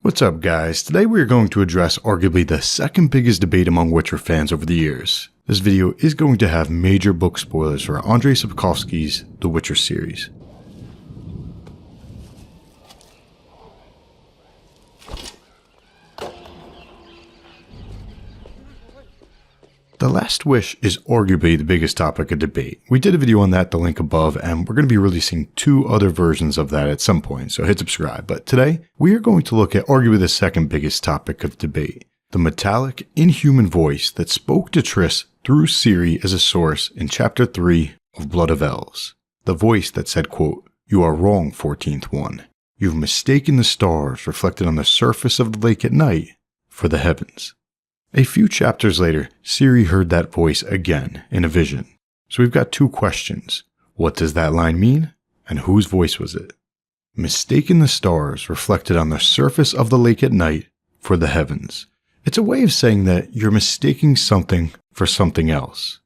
What's up, guys? Today we are going to address arguably the second biggest debate among Witcher fans over the years. This video is going to have major book spoilers for Andrzej Sapkowski's The Witcher series. The Last Wish is arguably the biggest topic of debate. We did a video on that, the link above, and we're going to be releasing 2 other versions of that at some point, so hit subscribe. But today, we are going to look at arguably the second biggest topic of debate. The metallic, inhuman voice that spoke to Triss through Ciri as a source in Chapter 3 of Blood of Elves. The voice that said, quote, "You are wrong, 14th one. You've mistaken the stars reflected on the surface of the lake at night for the heavens." A few chapters later, Ciri heard that voice again in a vision. So we've got 2 questions. What does that line mean? And whose voice was it? Mistaken the stars reflected on the surface of the lake at night for the heavens. It's a way of saying that you're mistaking something for something else.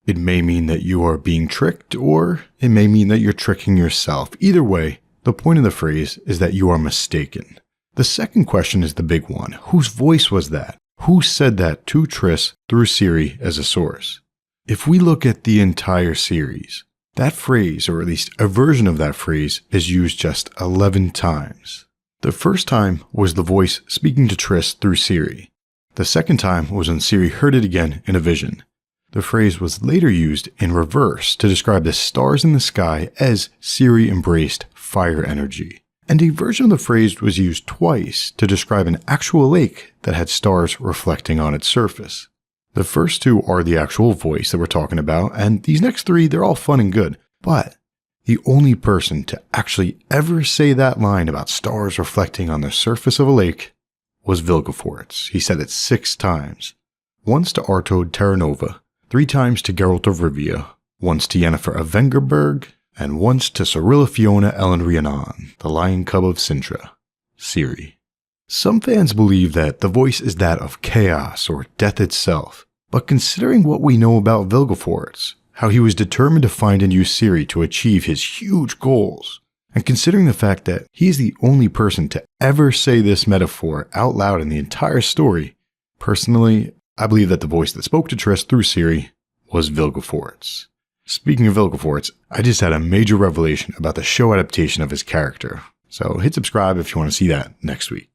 It may mean that you are being tricked, or it may mean that you're tricking yourself. Either way, the point of the phrase is that you are mistaken. The second question is the big one. Whose voice was that? Who said that to Triss through Ciri as a source? If we look at the entire series, that phrase, or at least a version of that phrase, is used just 11 times. The first time was the voice speaking to Triss through Ciri. The second time was when Ciri heard it again in a vision. The phrase was later used in reverse to describe the stars in the sky as Ciri embraced fire energy. And a version of the phrase was used twice to describe an actual lake that had stars reflecting on its surface. The first 2 are the actual voice that we're talking about, and these next 3, they're all fun and good. But the only person to actually ever say that line about stars reflecting on the surface of a lake was Vilgefortz. He said it 6 times. Once to Artaud Terranova, 3 times to Geralt of Rivia, once to Yennefer of Vengerberg, and once to Cirilla Fiona Ellen Rhiannon, the lion cub of Sintra, Ciri. Some fans believe that the voice is that of chaos or death itself, but considering what we know about Vilgefortz, how he was determined to find and use Ciri to achieve his huge goals, and considering the fact that he is the only person to ever say this metaphor out loud in the entire story, personally, I believe that the voice that spoke to Triss through Ciri was Vilgefortz. Speaking of Vilgefortz, I just had a major revelation about the show adaptation of his character, so hit subscribe if you want to see that next week.